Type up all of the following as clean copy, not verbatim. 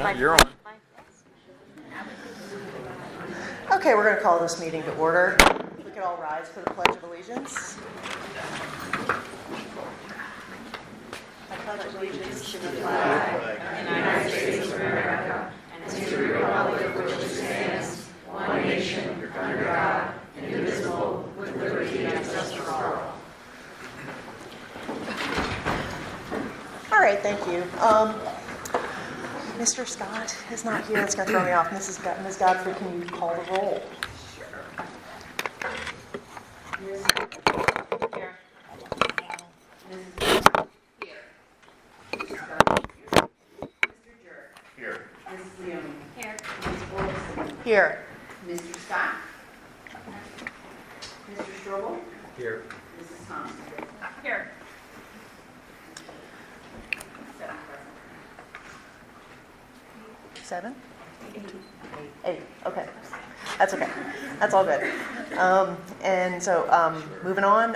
You're on. Okay, we're going to call this meeting to order. We can all rise for the Pledge of Allegiance. I pledge allegiance to the flag of the United States of America and to the republic for which it stands, one nation, under God, indivisible, with liberty and justice for all. All right, thank you. Mr. Scott is not here. It's going to throw me off. Ms. Godfrey, can you call the roll? Here. Here. Mrs. Leone. Here. Ms. Wilson. Here. Mr. Scott. Mr. Strobel. Here. Mrs. Thompson. Here. 7 present. 7? 8. Okay. That's okay. That's all good. Moving on,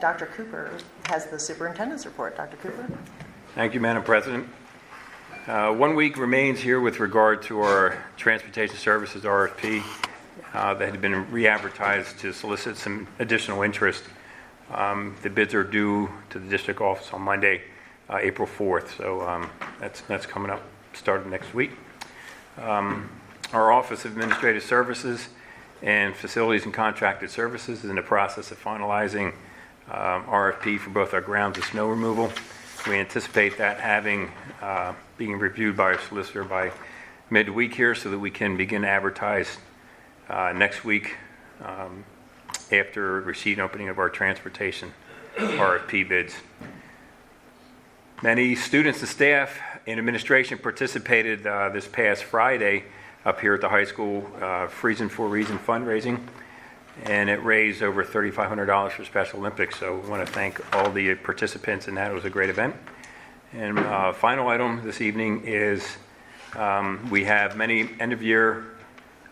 Dr. Cooper has the superintendent's report. Dr. Cooper? Thank you, Madam President. 1 week remains here with regard to our Transportation Services RFP that had been re-advertised to solicit some additional interest. The bids are due to the district office on Monday, April 4th, so that's coming up, starting next week. Our Office of Administrative Services and Facilities and Contracted Services is in the process of finalizing RFP for both our grounds and snow removal. We anticipate that being reviewed by our solicitor by midweek here so that we can begin to advertise next week after receipt and opening of our transportation RFP bids. Many students and staff and administration participated this past Friday up here at the high school Friesen for a Reason fundraising, and it raised over $3,500 for Special Olympics. So I want to thank all the participants in that. It was a great event. And final item this evening is we have many end-of-year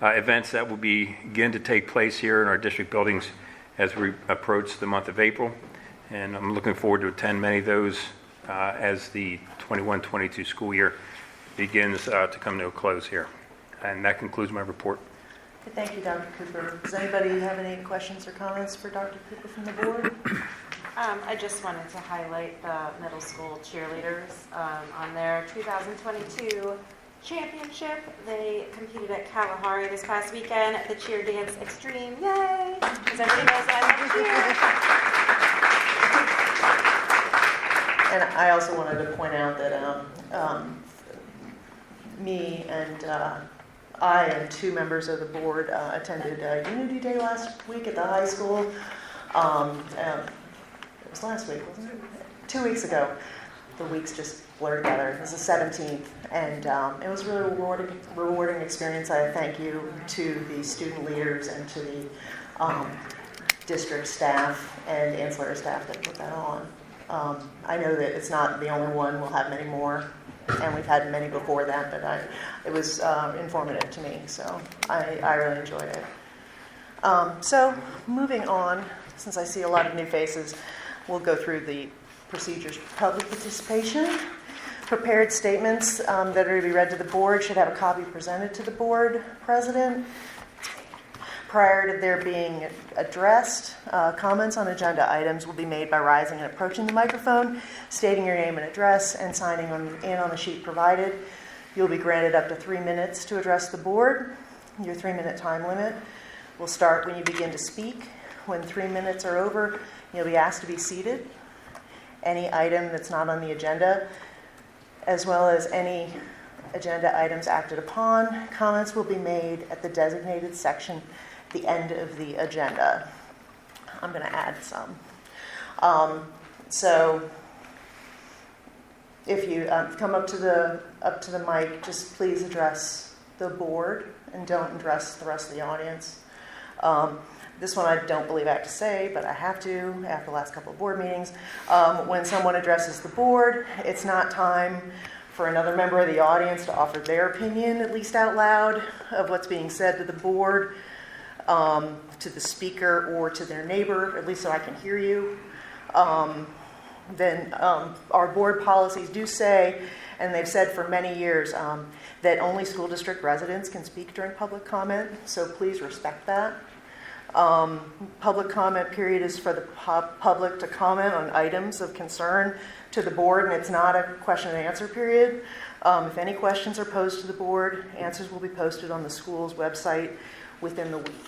events that will begin to take place here in our district buildings as we approach the month of April. And I'm looking forward to attend many of those as the 21-22 school year begins to come to a close here. And that concludes my report. Thank you, Dr. Cooper. Does anybody have any questions or comments for Dr. Cooper from the board? I just wanted to highlight the middle school cheerleaders on their 2022 championship. They competed at Kalahari this past weekend at the Cheer Dance Extreme. Yay! Because everybody knows I love cheer. And I also wanted to point out that me and I and 2 members of the board attended Unity Day last week at the high school. It was last week, wasn't it? 2 weeks ago. The weeks just blur together. It was the 17th, and it was a really rewarding experience. I thank you to the student leaders and to the district staff and ancillary staff that put that on. I know that it's not the only one. We'll have many more, and we've had many before that, but it was informative to me, so I really enjoyed it. So moving on, since I see a lot of new faces, we'll go through the procedures for public participation. Prepared statements that are to be read to the board should have a copy presented to the board president. Prior to their being addressed, comments on agenda items will be made by rising and approaching the microphone, stating your name and address, and signing in on the sheet provided. You'll be granted up to 3 minutes to address the board. Your 3-minute time limit will start when you begin to speak. When 3 minutes are over, you'll be asked to be seated. Any item that's not on the agenda, as well as any agenda items acted upon, comments will be made at the designated section at the end of the agenda. I'm going to add some. So if you come up to the mic, just please address the board and don't address the rest of the audience. This one I don't believe I have to say, but I have to after the last couple of board meetings. When someone addresses the board, it's not time for another member of the audience to offer their opinion, at least out loud, of what's being said to the board, to the speaker or to their neighbor, at least so I can hear you. Then our board policies do say, and they've said for many years that only school district residents can speak during public comment, so please respect that. Public comment period is for the public to comment on items of concern to the board, and it's not a question and answer period. If any questions are posed to the board, answers will be posted on the school's website within the week.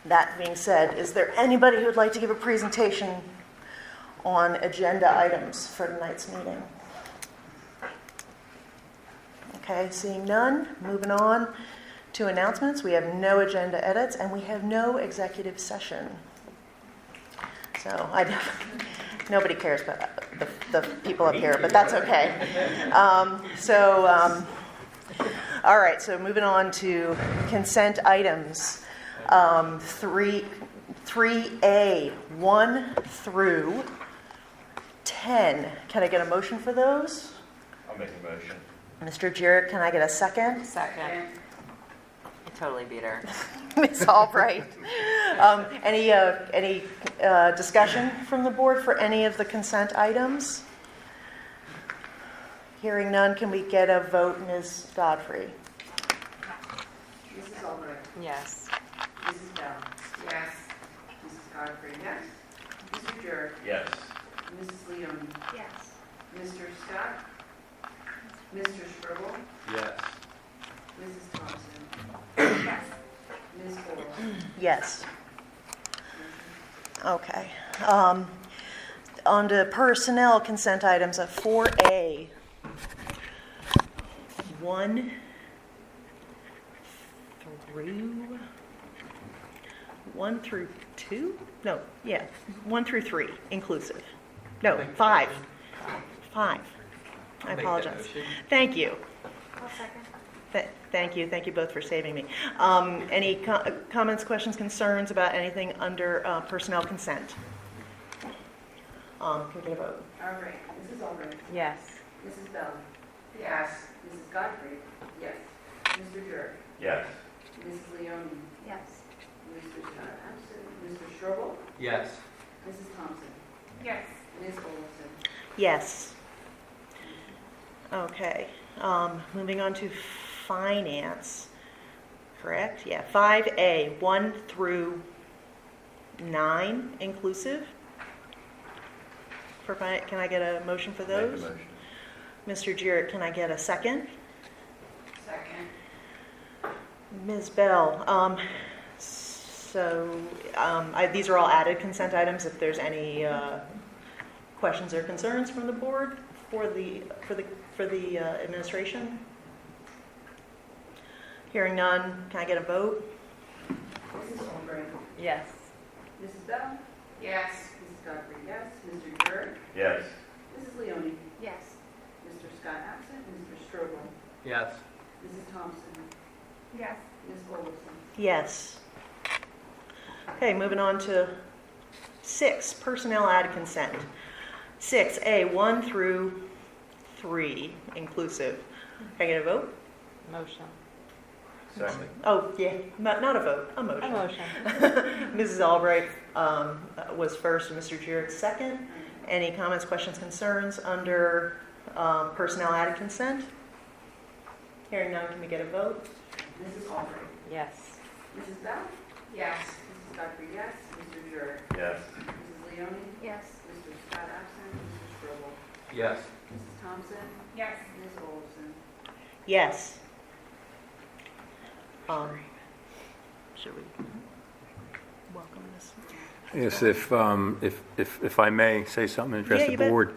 That being said, is there anybody who would like to give a presentation on agenda items for tonight's meeting? Okay, seeing none, moving on to announcements. We have no agenda edits and we have no executive session. So nobody cares but the people up here, but that's okay. All right, so moving on to consent items. 3A, 1 through 10. Can I get a motion for those? I'll make a motion. Mr. Jarrett, can I get a second? Second. I totally beat her. Ms. Albright. Any discussion from the board for any of the consent items? Hearing none, can we get a vote, Ms. Godfrey? Mrs. Albright. Yes. Mrs. Bell. Yes. Mrs. Godfrey. Yes. Mr. Jarrett. Yes. Mrs. Leoni. Yes. Mr. Scott. Mr. Strobel. Yes. Mrs. Thompson. Yes. Ms. Fuller. Yes. Okay. On to personnel consent items of 4A. 1 through 2? No, yeah, 1 through 3, inclusive. No, 5. 5. I apologize. Thank you. I'll second. Thank you. Thank you both for saving me. Any comments, questions, concerns about anything under personnel consent? Can we get a vote? All right. Mrs. Albright. Yes. Mrs. Bell. Yes. Mrs. Godfrey. Yes. Mr. Jarrett. Yes. Mrs. Leoni. Yes. Mr. Scott absent. Mr. Strobel. Yes. Mrs. Thompson. Yes. Ms. Olson. Yes. Okay. Moving on to finance. Correct? Yeah. 5A, 1 through 9, inclusive. Can I get a motion for those? Make a motion. Mr. Jarrett, can I get a second? Second. Ms. Bell, these are all added consent items. If there's any questions or concerns from the board for the administration? Hearing none, can I get a vote? Mrs. Albright. Yes. Mrs. Bell. Yes. Mrs. Godfrey. Yes. Mr. Jarrett. Yes. Mrs. Leoni. Yes. Mr. Scott absent. Mr. Strobel. Yes. Mrs. Thompson. Yes. Ms. Olson. Yes. Okay, moving on to 6, personnel added consent. 6A, 1 through 3, inclusive. Can I get a vote? Motion. Second. Oh, yeah, not a vote, a motion. A motion. Mrs. Albright was first, and Mr. Jarrett second. Any comments, questions, concerns under personnel added consent? Hearing none, can we get a vote? Mrs. Albright. Yes. Mrs. Bell. Yes. Mrs. Godfrey. Yes. Mr. Jarrett. Yes. Mrs. Leoni. Yes. Mr. Scott absent. Mr. Strobel. Yes. Mrs. Thompson. Yes. Ms. Olson. Yes. Should we welcome this? Yes, if I may say something and address Yeah, the you bet. board.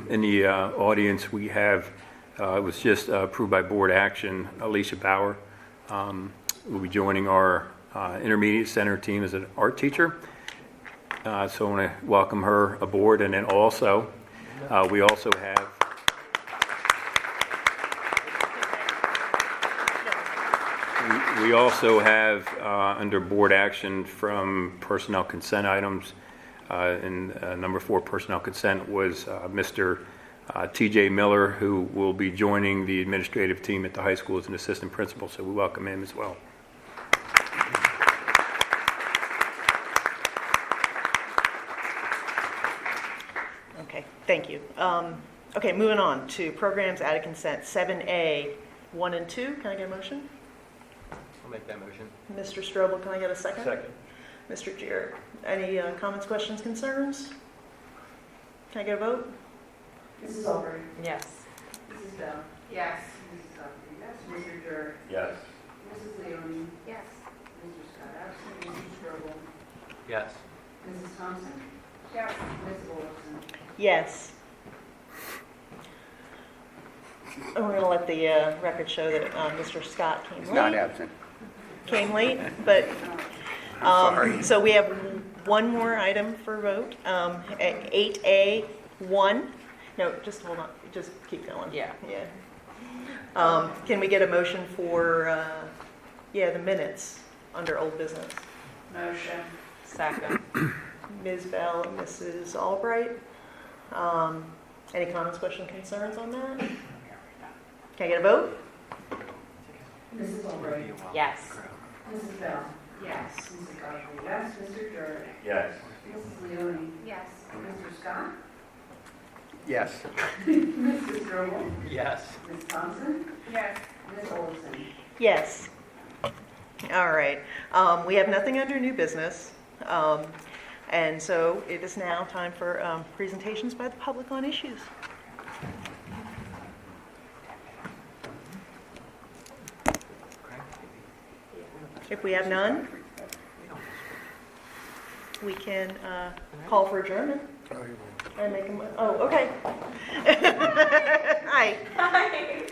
In the audience, we have, it was just approved by board action, Alicia Bauer will be joining our intermediate center team as an art teacher. So I want to welcome her aboard. And then also, we also have We also have, under board action from personnel consent items, in number 4 personnel consent was Mr. TJ Miller, who will be joining the administrative team at the high school as an assistant principal, so we welcome him as well. Okay, thank you. Okay, moving on to programs added consent, 7A, 1 and 2. Can I get a motion? I'll make that motion. Mr. Strobel, can I get a second? Second. Mr. Jarrett, any comments, questions, concerns? Can I get a vote? Mrs. Albright. Yes. Mrs. Bell. Yes. Mrs. Godfrey, yes. Mr. Jarrett. Yes. Mrs. Leoni. Yes. Mr. Scott absent. Mr. Strobel. Yes. Mrs. Thompson. Yes. Mrs. Olson. Yes. And we're going to let the record show that Mr. Scott came late. Not absent. Came late, but, Sorry. so we have one more item for vote. 8A, 1. No, just hold on, just keep going. Yeah. Yeah. Can we get a motion for, the minutes under old business? Motion. Second. Ms. Bell and Mrs. Albright. Any comments, questions, concerns on that? Can I get a vote? Mrs. Albright. Yes. Mrs. Bell. Yes. Mrs. Godfrey, yes. Mr. Jarrett. Yes. Mrs. Leoni. Yes. Mr. Scott. Yes. Mrs. Strobel. Yes. Ms. Thompson. Yes. Ms. Olson. Yes. All right. We have nothing under new business. And so it is now time for presentations by the public on issues. If we have none, we can call for adjournment. And make okay. Hi. Hi.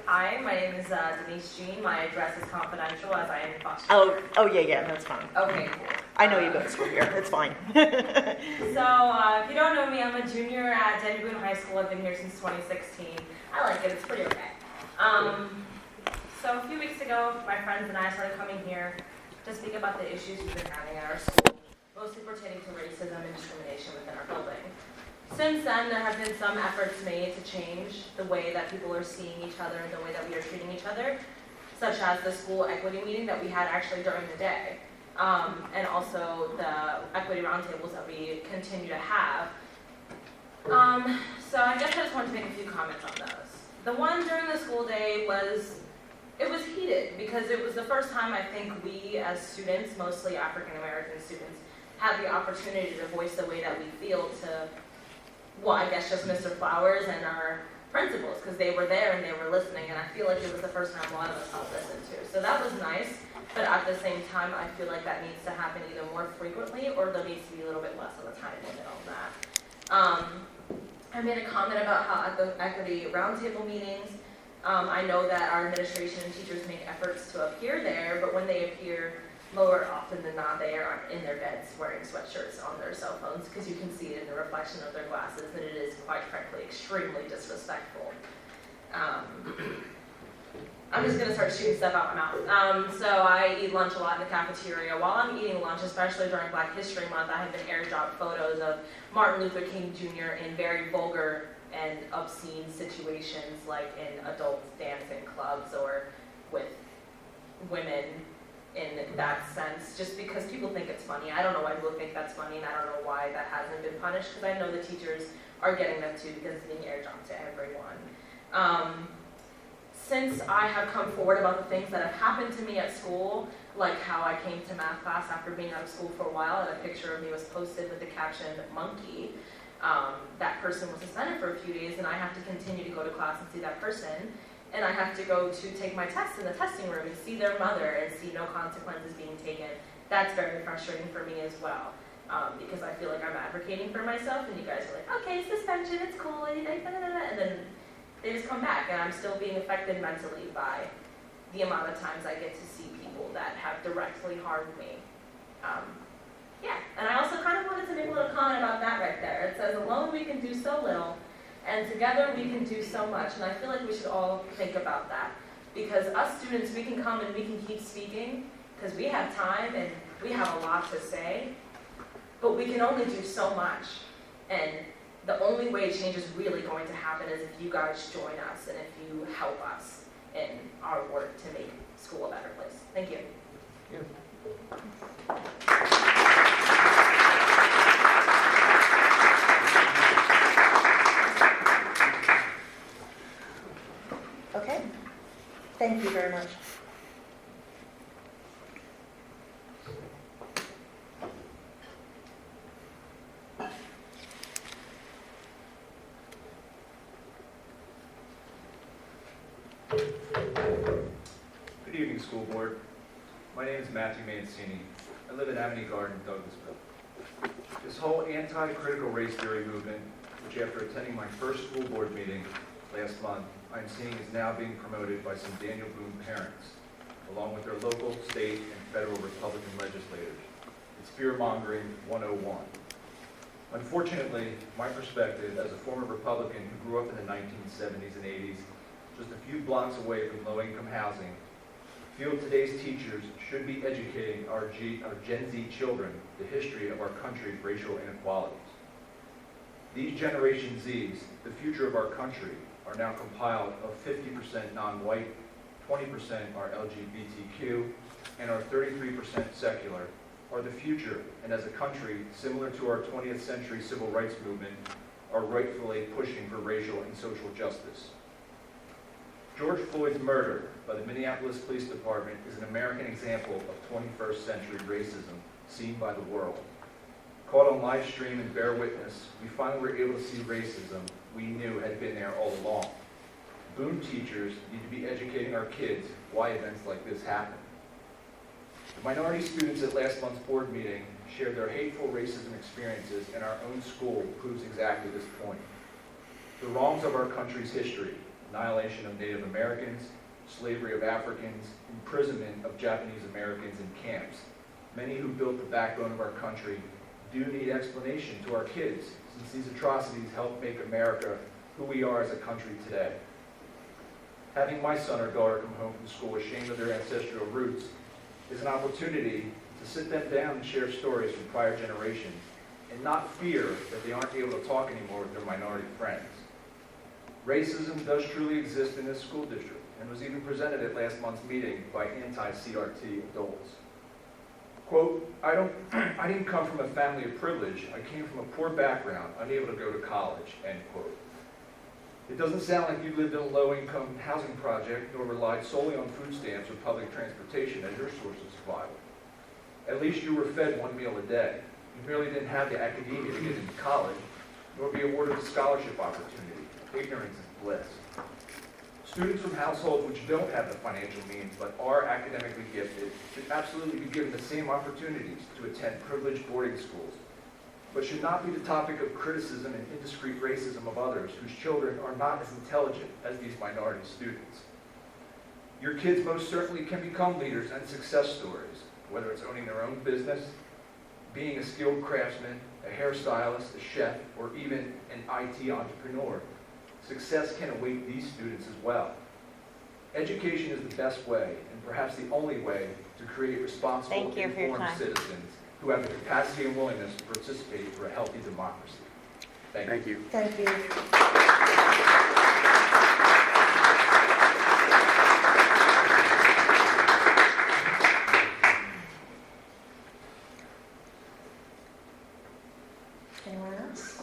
Hi, my name is Denise Jean. My address is confidential as I am in foster care. Yeah, that's fine. Okay, cool. I know you go to school here. It's fine. So, if you don't know me, I'm a junior at Denny Boone High School. I've been here since 2016. I like it. It's pretty okay. So a few weeks ago, my friends and I started coming here to speak about the issues we've been having at our school, mostly pertaining to racism and discrimination within our building. Since then, there have been some efforts made to change the way that people are seeing each other and the way that we are treating each other, such as the school equity meeting that we had actually during the day, and also the equity roundtables that we continue to have. So I guess I just wanted to make a few comments on those. The one during the school day was heated because it was the first time I think we as students, mostly African American students, had the opportunity to voice the way that we feel to, well, I guess just Mr. Flowers and our principals, because they were there and they were listening, and I feel like it was the first time a lot of us felt listened to. So that was nice, but at the same time, I feel like that needs to happen either more frequently or there needs to be a little bit less of a time limit on that. I made a comment about how at the equity roundtable meetings, I know that our administration and teachers make efforts to appear there, but when they appear, more often than not, they are in their beds wearing sweatshirts on their cell phones because you can see it in the reflection of their glasses, and it is, quite frankly, extremely disrespectful. I'm just going to start shooting stuff out my mouth. So I eat lunch a lot in the cafeteria. While I'm eating lunch, especially during Black History Month, I have been airdropped photos of Martin Luther King Jr. in very vulgar and obscene situations, like in adult dancing clubs or with women in that sense, just because people think it's funny. I don't know why people think that's funny, and I don't know why that hasn't been punished, because I know the teachers are getting them too, because it's being airdropped to everyone. Since I have come forward about the things that have happened to me at school, like how I came to math class after being out of school for a while, and a picture of me was posted with the caption, "monkey," that person was suspended for a few days, and I have to continue to go to class and see that person. And I have to go to take my test in the testing room and see their mother and see no consequences being taken. That's very frustrating for me as well, because I feel like I'm advocating for myself, and you guys are like, okay, suspension, it's cool, and then they just come back, and I'm still being affected mentally by the amount of times I get to see people that have directly harmed me. And I also kind of wanted to make a little comment about that right there. It says, alone we can do so little, and together we can do so much, and I feel like we should all think about that. Because us students, we can come and we can keep speaking, because we have time and we have a lot to say, but we can only do so much. And the only way change is really going to happen is if you guys join us and if you help us in our work to make school a better place. Thank you. Okay, thank you very much. Good evening, school board. My name is Matthew Mancini. I live in Amity Garden, Douglasville. This whole anti-critical race theory movement, which after attending my first school board meeting last month, I'm seeing is now being promoted by some Daniel Boone parents, along with their local, state, and federal Republican legislators. It's fear-mongering 101. Unfortunately, my perspective as a former Republican who grew up in the 1970s and 80s, just a few blocks away from low-income housing, feel today's teachers should be educating our Gen Z children the history of our country's racial inequalities. These Generation Zs, the future of our country, are now compiled of 50% non-white, 20% are LGBTQ, and are 33% secular, are the future, and as a country, similar to our 20th century civil rights movement, are rightfully pushing for racial and social justice. George Floyd's murder by the Minneapolis Police Department is an American example of 21st century racism seen by the world. Caught on live stream and bear witness, we finally were able to see racism we knew had been there all along. Boone teachers need to be educating our kids why events like this happen. The minority students at last month's board meeting shared their hateful racism experiences, and our own school proves exactly this point. The wrongs of our country's history, annihilation of Native Americans, slavery of Africans, imprisonment of Japanese Americans in camps, many who built the backbone of our country, do need explanation to our kids, since these atrocities help make America who we are as a country today. Having my son or daughter come home from school ashamed of their ancestral roots is an opportunity to sit them down and share stories from prior generations, and not fear that they aren't able to talk anymore with their minority friends. Racism does truly exist in this school district, and was even presented at last month's meeting by anti-CRT adults. Quote, I didn't come from a family of privilege. I came from a poor background, unable to go to college, end quote. It doesn't sound like you lived in a low-income housing project nor relied solely on food stamps or public transportation as your source of survival. At least you were fed one meal a day. You merely didn't have the academia to get into college, nor be awarded a scholarship opportunity. Ignorance is bliss. Students from households which don't have the financial means but are academically gifted should absolutely be given the same opportunities to attend privileged boarding schools, but should not be the topic of criticism and indiscreet racism of others whose children are not as intelligent as these minority students. Your kids most certainly can become leaders and success stories, whether it's owning their own business, being a skilled craftsman, a hairstylist, a chef, or even an IT entrepreneur. Success can await these students as well. Education is the best way, and perhaps the only way, to create responsible, informed citizens who have the capacity and willingness to participate for a healthy democracy. Thank you. Thank you. Anyone else?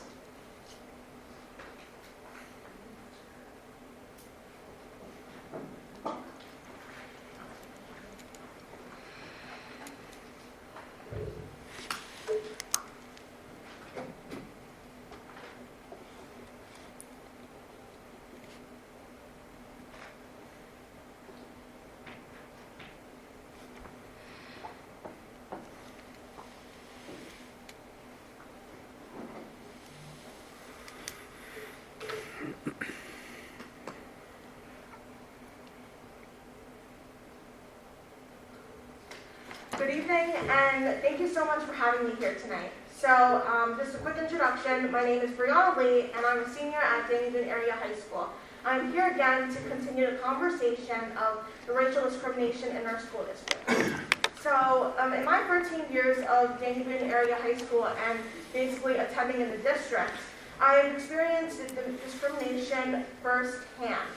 Good evening, and thank you so much for having me here tonight. So, just a quick introduction. My name is Brianna Lee, and I'm a senior at Danny Area High School. I'm here again to continue the conversation of the racial discrimination in our school district. So, in my 13 years of Danny Area High School and basically attending in the district, I've experienced the discrimination firsthand.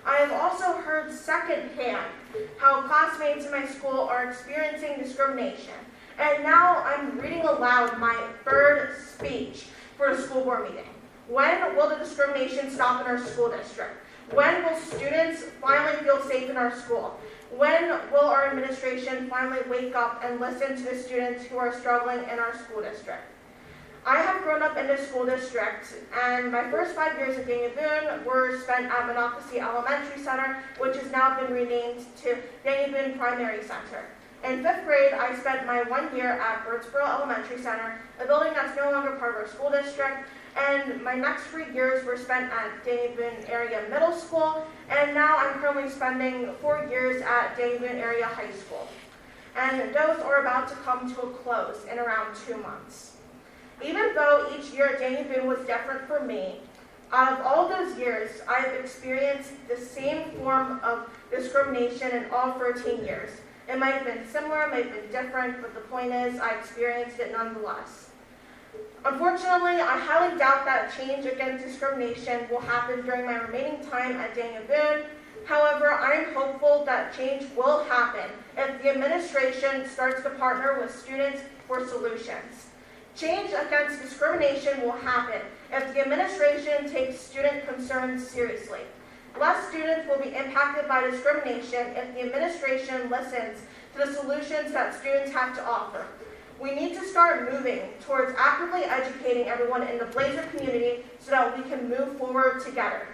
I have also heard secondhand how classmates in my school are experiencing discrimination. And now I'm reading aloud my third speech for a school board meeting. When will the discrimination stop in our school district? When will students finally feel safe in our school? When will our administration finally wake up and listen to the students who are struggling in our school district? I have grown up in this school district, and my first 5 years at Daniel Boone were spent at Monocacy Elementary Center, which has now been renamed to Daniel Boone Primary Center. In 5th grade, I spent my 1 year at Birdsboro Elementary Center, a building that's no longer part of our school district, and my next 3 years were spent at Daniel Boone Area Middle School, and now I'm currently spending 4 years at Daniel Boone Area High School. And those are about to come to a close in around 2 months. Even though each year at Daniel Boone was different for me, out of all those years, I've experienced the same form of discrimination in all 13 years. It might have been similar, it might have been different, but the point is I experienced it nonetheless. Unfortunately, I highly doubt that change against discrimination will happen during my remaining time at Daniel Boone. However, I am hopeful that change will happen if the administration starts to partner with students for solutions. Change against discrimination will happen if the administration takes student concerns seriously. Less students will be impacted by discrimination if the administration listens to the solutions that students have to offer. We need to start moving towards actively educating everyone in the Blazer community so that we can move forward together.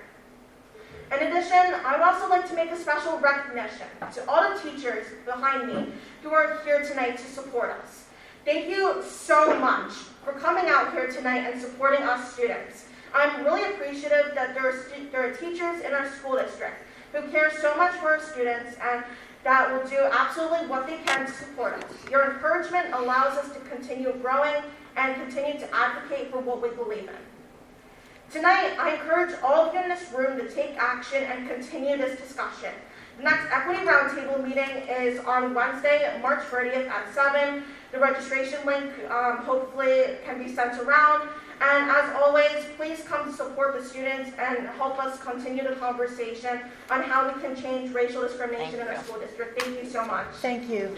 In addition, I would also like to make a special recognition to all the teachers behind me who are here tonight to support us. Thank you so much for coming out here tonight and supporting us students. I'm really appreciative that there are teachers in our school district who care so much for our students and that will do absolutely what they can to support us. Your encouragement allows us to continue growing and continue to advocate for what we believe in. Tonight, I encourage all of you in this room to take action and continue this discussion. The next Equity Roundtable meeting is on Wednesday, March 30th at 7. The registration link hopefully can be sent around. And as always, please come to support the students and help us continue the conversation on how we can change racial discrimination in our school district. Thank you so much. Thank you.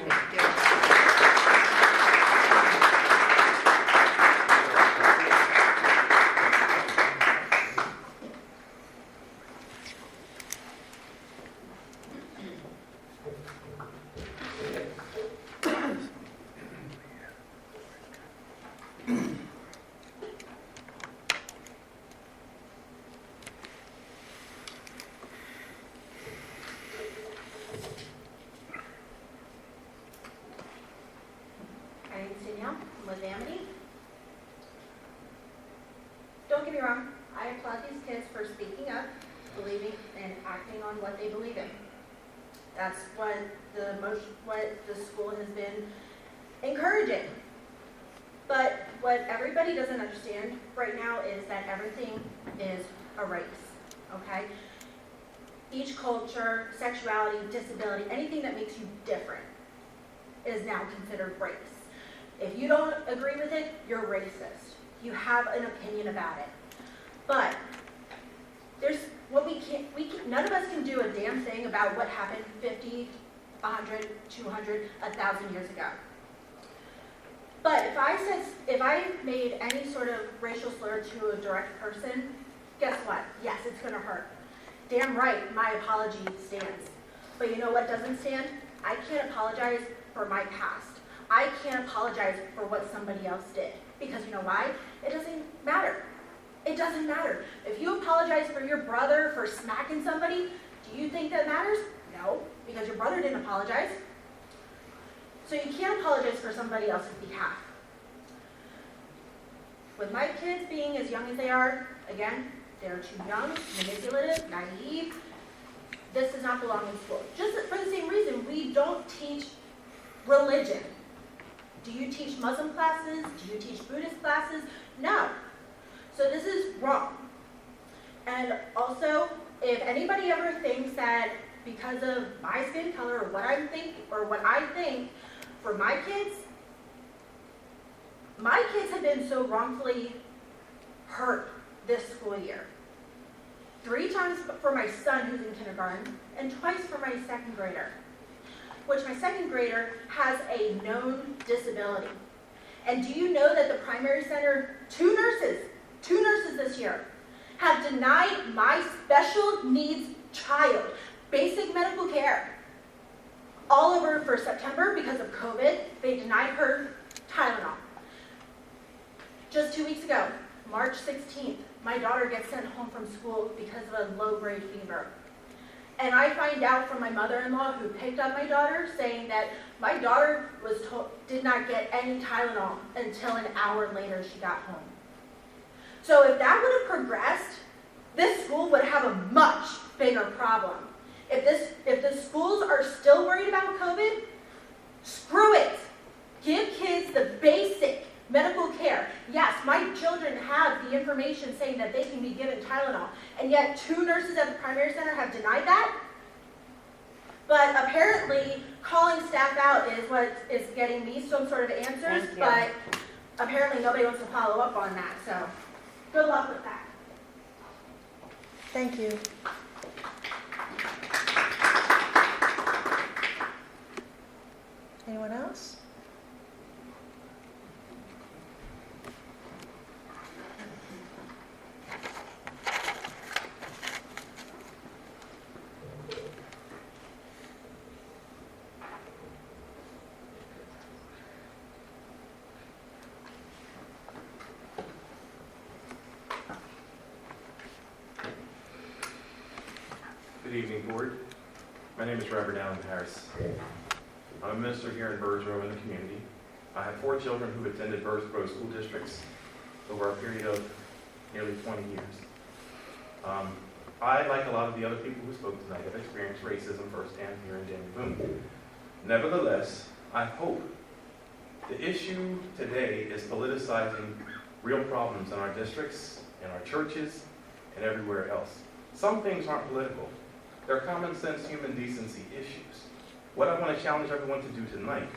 With Amity. Don't get me wrong, I applaud these kids for speaking up, believing, and acting on what they believe in. That's what the school has been encouraging. But what everybody doesn't understand right now is that everything is a race, okay? Each culture, sexuality, disability, anything that makes you different is now considered race. If you don't agree with it, you're racist. You have an opinion about it. But there's what none of us can do a damn thing about what happened 50, 100, 200, 1,000 years ago. But if I made any sort of racial slur to a direct person, guess what? Yes, it's gonna hurt. Damn right, my apology stands. But you know what doesn't stand? I can't apologize for my past. I can't apologize for what somebody else did. Because you know why? It doesn't matter. It doesn't matter. If you apologize for your brother for smacking somebody, do you think that matters? No, because your brother didn't apologize. So you can't apologize for somebody else's behalf. With my kids being as young as they are, again, they're too young, manipulative, naive. This does not belong in school. Just for the same reason, we don't teach religion. Do you teach Muslim classes? Do you teach Buddhist classes? No. So this is wrong. And also, if anybody ever thinks that because of my skin color or what I think for my kids have been so wrongfully hurt this school year. 3 times for my son who's in kindergarten, and twice for my second grader, which my second grader has a known disability. And do you know that the primary center, 2 nurses this year, have denied my special needs child basic medical care? All over for September because of COVID, they denied her Tylenol. Just 2 weeks ago, March 16th, my daughter gets sent home from school because of a low-grade fever. And I find out from my mother-in-law who picked up my daughter saying that my daughter did not get any Tylenol until an hour later she got home. So if that would have progressed, this school would have a much bigger problem. If the schools are still worried about COVID, screw it. Give kids the basic medical care. Yes, my children have the information saying that they can be given Tylenol, and yet 2 nurses at the primary center have denied that. But apparently, calling staff out is what is getting me some sort of answers, Thank you. but apparently nobody wants to follow up on that, so good luck with that. Thank you. Anyone else? Good evening, Board. My name is Reverend Alan Harris. I'm a minister here in Burrsboro in the community. I have 4 children who attended Burrsboro school districts over a period of nearly 20 years. I, like a lot of the other people who spoke tonight, have experienced racism firsthand here in Daniel Boone. Nevertheless, I hope the issue today is politicizing real problems in our districts, in our churches, and everywhere else. Some things aren't political. They're common sense human decency issues. What I want to challenge everyone to do tonight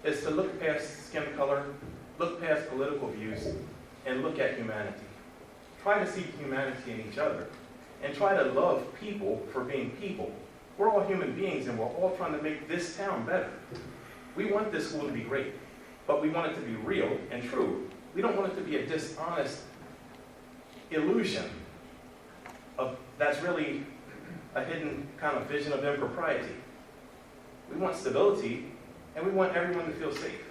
is to look past skin color, look past political views, and look at humanity. Try to see humanity in each other, and try to love people for being people. We're all human beings, and we're all trying to make this town better. We want this school to be great, but we want it to be real and true. We don't want it to be a dishonest illusion that's really a hidden kind of vision of impropriety. We want stability, and we want everyone to feel safe.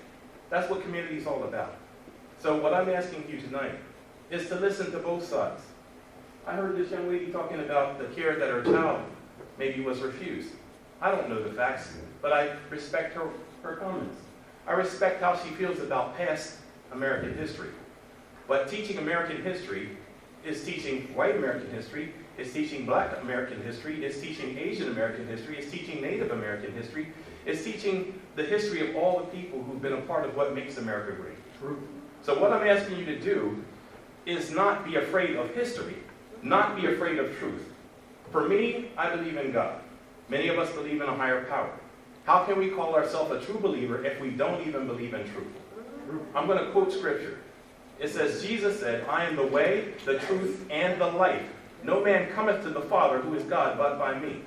That's what community is all about. So what I'm asking you tonight is to listen to both sides. I heard this young lady talking about the care that her child maybe was refused. I don't know the facts, but I respect her comments. I respect how she feels about past American history. But teaching American history is teaching white American history, is teaching black American history, is teaching Asian American history, is teaching Native American history, is teaching the history of all the people who've been a part of what makes America great. True. So what I'm asking you to do is not be afraid of history, not be afraid of truth. For me, I believe in God. Many of us believe in a higher power. How can we call ourselves a true believer if we don't even believe in truth? I'm going to quote scripture. It says, Jesus said, I am the way, the truth, and the life. No man cometh to the Father, who is God, but by me.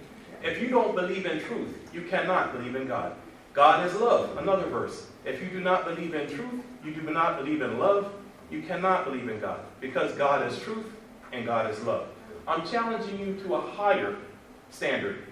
If you don't believe in truth, you cannot believe in God. God is love, another verse. If you do not believe in truth, you do not believe in love, you cannot believe in God. Because God is truth and God is love. I'm challenging you to a higher standard.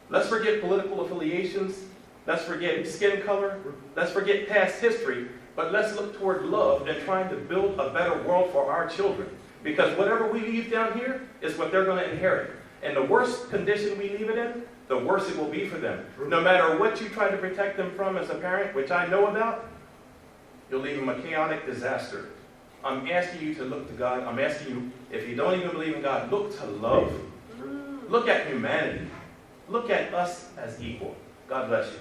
Let's forget political affiliations. Let's forget skin color. Let's forget past history. But let's look toward love and trying to build a better world for our children. Because whatever we leave down here is what they're going to inherit. And the worse condition we leave it in, the worse it will be for them. No matter what you try to protect them from as a parent, which I know about, you'll leave them a chaotic disaster. I'm asking you to look to God. I'm asking you, if you don't even believe in God, look to love. Look at humanity. Look at us as equal. God bless you.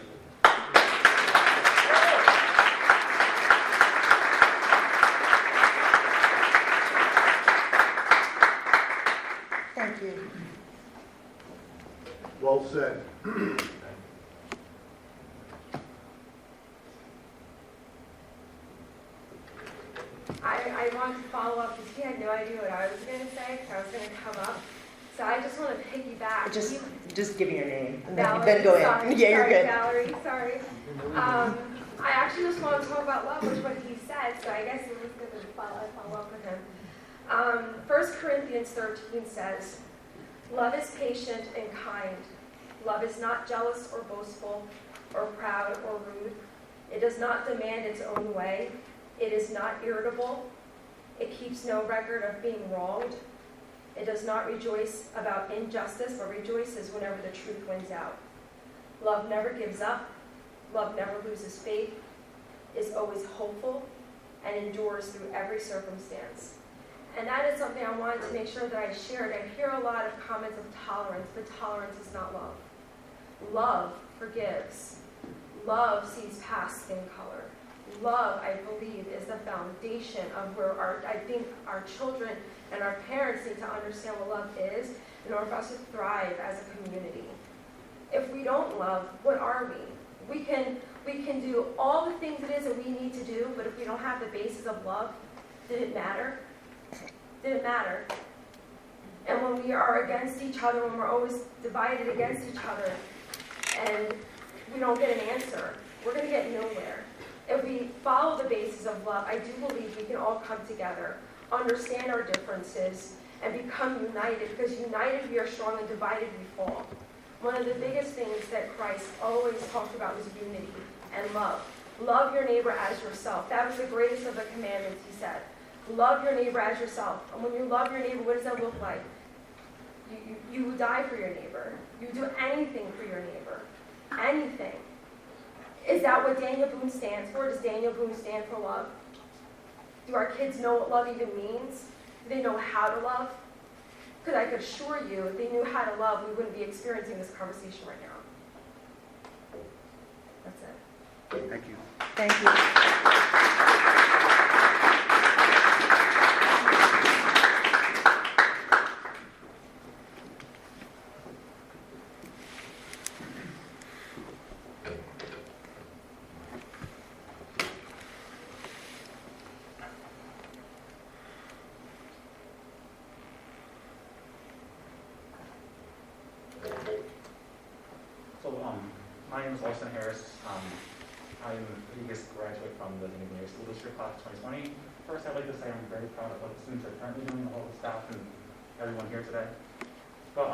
Thank you. Well said. Hi I wanted to follow up because he had no idea what I was going to say because I was going to come up. So I just want to piggyback. Just give me your name, and Valerie, then go in. sorry, Yeah, you're sorry, good. Valerie, sorry. I actually just want to talk about love, which is what he said, so I guess it was good to follow up with him. 1 Corinthians 13 says, "Love is patient and kind. Love is not jealous or boastful or proud or rude. It does not demand its own way. It is not irritable. It keeps no record of being wronged. It does not rejoice about injustice, but rejoices whenever the truth wins out. Love never gives up. Love never loses faith, is always hopeful, and endures through every circumstance." And that is something I wanted to make sure that I shared. I hear a lot of comments of tolerance, but tolerance is not love. Love forgives. Love sees past skin color. Love, I believe, is the foundation of where I think our children and our parents need to understand what love is in order for us to thrive as a community. If we don't love, what are we? We can do all the things it is that we need to do, but if we don't have the basis of love, did it matter? Did it matter? And when we are against each other, when we're always divided against each other, and we don't get an answer, we're going to get nowhere. If we follow the basis of love, I do believe we can all come together, understand our differences, and become united, because united we are strong and divided we fall. One of the biggest things that Christ always talked about was unity and love. Love your neighbor as yourself. That was the greatest of the commandments, he said. Love your neighbor as yourself. And when you love your neighbor, what does that look like? You die for your neighbor. You do anything for your neighbor. Anything. Is that what Daniel Boone stands for? Does Daniel Boone stand for love? Do our kids know what love even means? Do they know how to love? Because I could assure you, if they knew how to love, we wouldn't be experiencing this conversation right now. That's it. Thank you. Thank you. So, my name is Austin Harris. I'm a previous graduate from the New England School District class of 2020. First, I'd like to say I'm very proud of what the students are currently doing, all the staff and everyone here today. But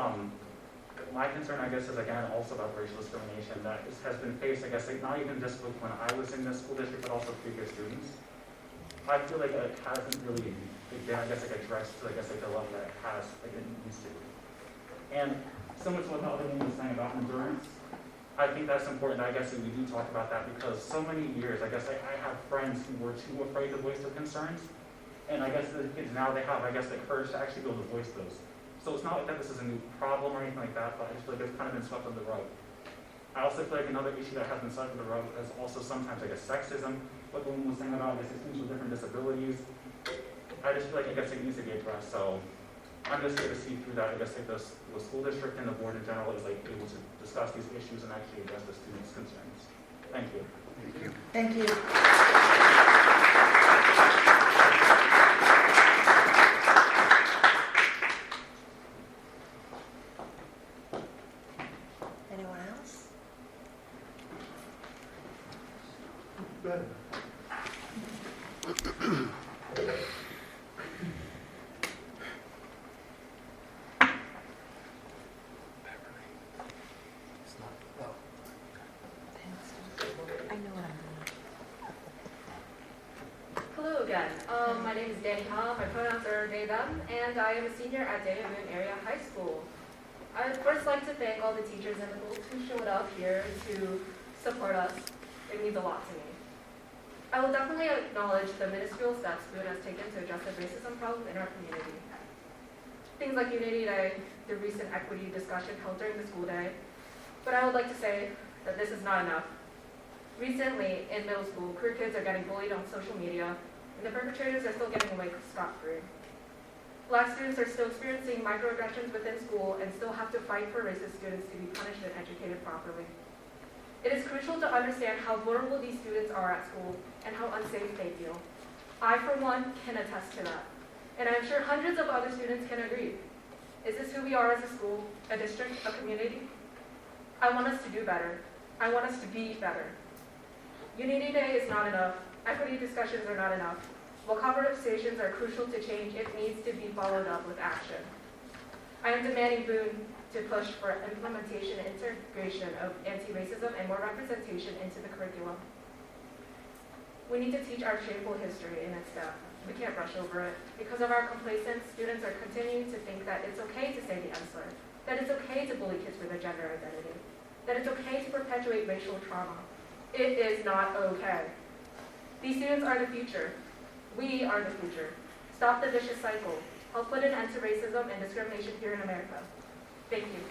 my concern, I guess, is again also about racial discrimination that has been faced, I guess, like, not even just with when I was in the school district, but also previous students. I feel like it hasn't really been, I guess, like addressed to, I guess, like the level that it has, like it needs to. And similar to what the other one was saying about endurance, I think that's important, I guess, that we do talk about that, because so many years, I guess, I have friends who were too afraid to voice their concerns, and I guess the kids now, they have, I guess, the courage to actually be able to voice those. So it's not like that this is a new problem or anything like that, but I just feel like it's kind of been swept under the rug. I also feel like another issue that has been swept under the rug is also sometimes, I guess, sexism, what the woman was saying about, I guess, students with different disabilities. I just feel like, I guess, it needs to be addressed, so I'm just here to see through that, I guess, like the school district and the board in general is like able to discuss these issues and actually address the students' concerns. Thank you. Thank you. Anyone else? Hello again. My name is Danny Ha. My pronouns are they, them, and I am a senior at Daniel Boone Area High School. I would first like to thank all the teachers and adults who showed up here to support us. It means a lot to me. I will definitely acknowledge the minuscule steps Boone has taken to address the racism problem in our community. Things like Unity Day, the recent equity discussion held during the school day, but I would like to say that this is not enough. Recently, in middle school, queer kids are getting bullied on social media, and the perpetrators are still getting away scot-free. Black students are still experiencing microaggressions within school and still have to fight for racist students to be punished and educated properly. It is crucial to understand how vulnerable these students are at school and how unsafe they feel. I, for one, can attest to that. And I'm sure hundreds of other students can agree. Is this who we are as a school, a district, a community? I want us to do better. I want us to be better. Unity Day is not enough. Equity discussions are not enough. While conversations are crucial to change, it needs to be followed up with action. I am demanding Boone to push for implementation and integration of anti-racism and more representation into the curriculum. We need to teach our shameful history in its depth. We can't brush over it. Because of our complacence, students are continuing to think that it's okay to say the N-slur, that it's okay to bully kids for their gender identity, that it's okay to perpetuate racial trauma. It is not okay. These students are the future. We are the future. Stop the vicious cycle. Help put an end to racism and discrimination here in America. Thank you.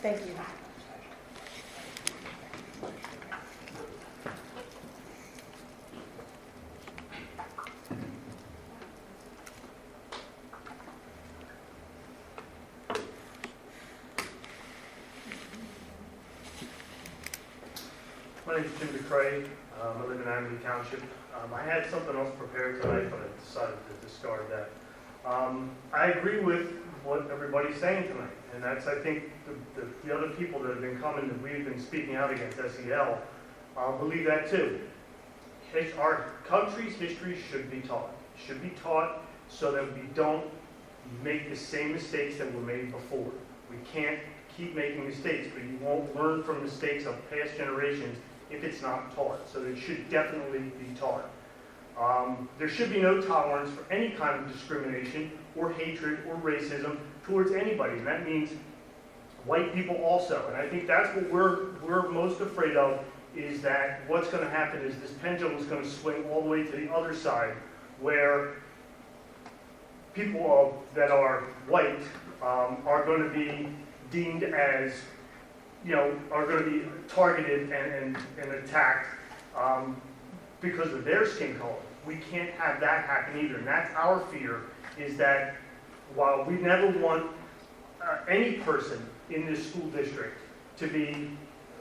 Thank you. My name is Jim DeCray. I live in Amity Township. I had something else prepared tonight, but I decided to discard that. I agree with what everybody's saying tonight, and that's, I think, the other people that have been coming, that we've been speaking out against SEL, believe that too. Our country's history should be taught. It should be taught so that we don't make the same mistakes that were made before. We can't keep making mistakes, but you won't learn from mistakes of past generations if it's not taught. So it should definitely be taught. There should be no tolerance for any kind of discrimination or hatred or racism towards anybody, and that means white people also. And I think that's what we're most afraid of, is that what's going to happen is this pendulum is going to swing all the way to the other side, where people that are white are going to be deemed as, are going to be targeted and attacked because of their skin color. We can't have that happen either. And that's our fear, is that while we never want any person in this school district to be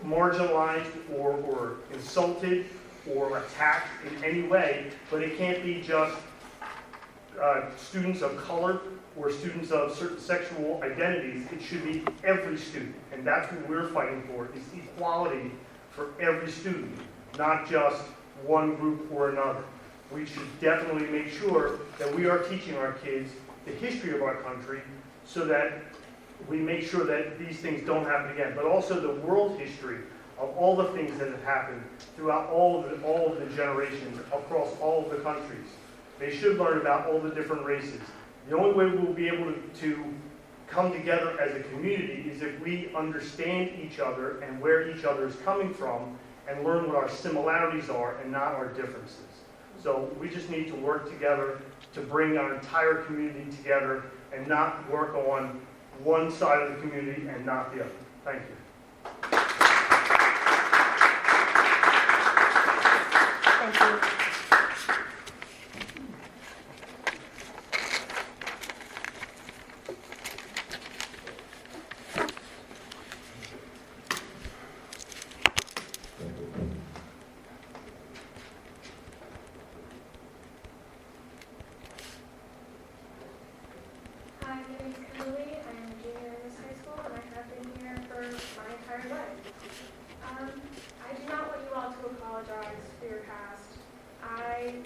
marginalized or insulted or attacked in any way, but it can't be just students of color or students of certain sexual identities. It should be every student. And that's what we're fighting for, is equality for every student, not just one group or another. We should definitely make sure that we are teaching our kids the history of our country so that we make sure that these things don't happen again, but also the world history of all the things that have happened throughout all of the generations across all of the countries. They should learn about all the different races. The only way we'll be able to come together as a community is if we understand each other and where each other is coming from and learn what our similarities are and not our differences. So we just need to work together to bring our entire community together and not work on one side of the community and not the other. Thank you. Thank you. Hi, my name is Kimberly. I am a junior in this high school, and I have been here for my entire life. I do not want you all to apologize for your past. I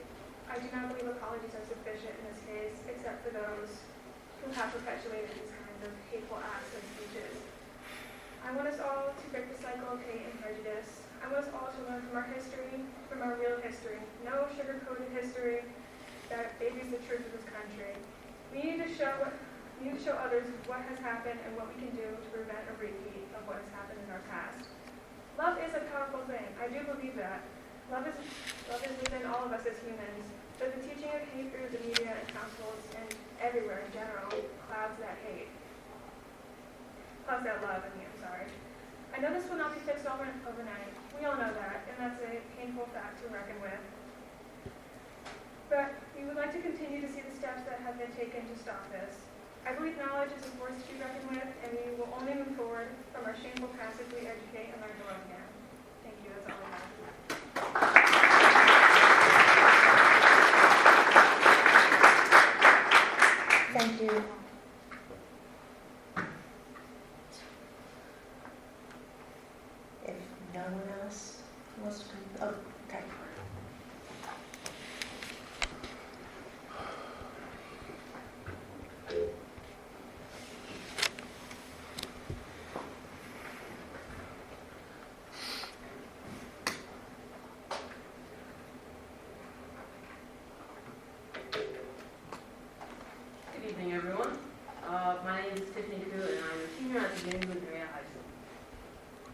do not believe apologies are sufficient in this case, except for those who have perpetuated these kinds of hateful acts and speeches. I want us all to break the cycle of hate and prejudice. I want us all to learn from our history, from our real history. No sugar-coated history that babies the truth of this country. We need to show others what has happened and what we can do to prevent a repeat of what has happened in our past. Love is a powerful thing. I do believe that. Love is within all of us as humans, but the teaching of hate through the media and councils and everywhere in general clouds that hate. Clouds that love, I'm sorry. I know this will not be fixed overnight. We all know that, and that's a painful fact to reckon with. But we would like to continue to see the steps that have been taken to stop this. I believe knowledge is a force to be reckoned with, and we will only move forward senior at the James Area High School.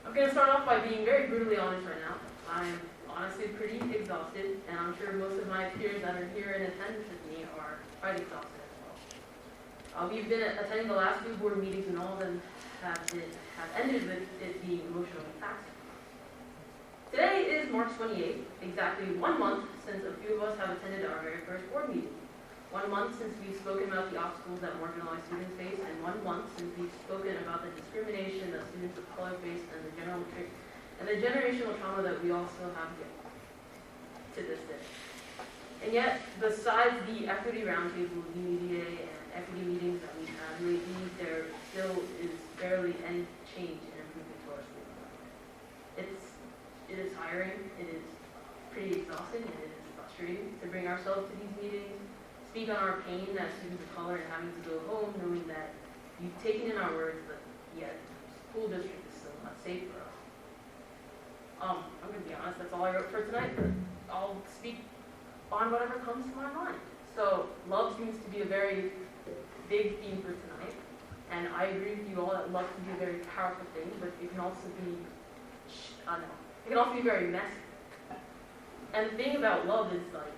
I'm going to start off by being very brutally honest right now. I'm honestly pretty exhausted, and I'm sure most of my peers that are here in attendance with me are quite exhausted as well. We've been attending the last few board meetings, and all of them have ended with it being emotionally taxing. Today is March 28th, exactly 1 month since a few of us have attended our very first board meeting. 1 month since we've spoken about the obstacles that marginalized students face, and 1 month since we've spoken about the discrimination that students of color face and the generational trauma that we all still have to this day. And yet, besides the equity roundtable, UEDA, and equity meetings that we've had lately, there still is barely any change and improvement to our school. It is tiring, it is pretty exhausting, and it is frustrating to bring ourselves to these meetings, speak on our pain as students of color and having to go home knowing that you've taken in our words, but yet the school district is still not safe for us. I'm going to be honest, that's all I wrote for tonight, but I'll speak on whatever comes to my mind. So, love seems to be a very big theme for tonight, and I agree with you all that love can be a very powerful thing, but it can also be, it can also be very messy. And the thing about love is, like,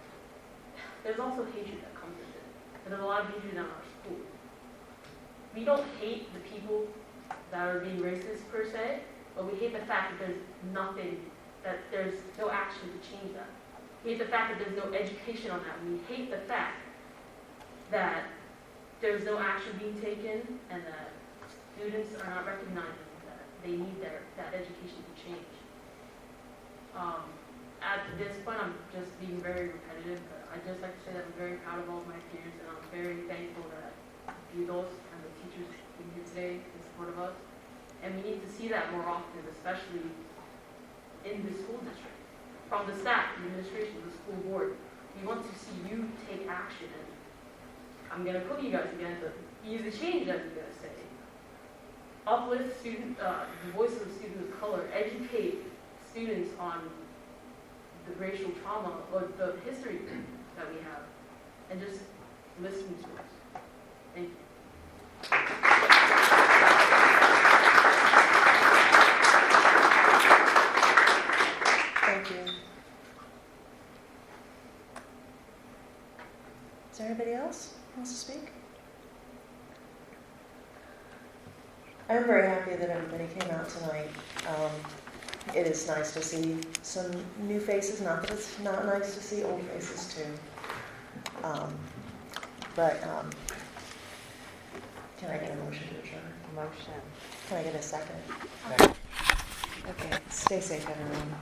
there's also hatred that comes with it. There's a lot of hatred in our school. We don't hate the people that are being racist per se, but we hate the fact that there's no action to change that. We hate the fact that there's no education on that. We hate the fact that there's no action being taken and that students are not recognizing that they need that education to change. At this point, I'm just being very repetitive, but I'd just like to say that I'm very proud of all of my peers, and I'm very thankful that the adults and the teachers being here today in support of us. And we need to see that more often, especially in the school district. From the staff, the administration, the school board, we want to see you take action. And I'm going to quote you guys again, but be the change, as you guys say. Uplift the voices of students of color, educate students on the racial trauma or the history that we have, and just listen to us. Thank you. Thank you. Is there anybody else who wants to speak? I'm very happy that everybody came out tonight. It is nice to see some new faces, not that it's not nice to see old faces too. Can I get a motion to adjourn? Motion. Can I get a second? Okay. Okay, stay safe everyone.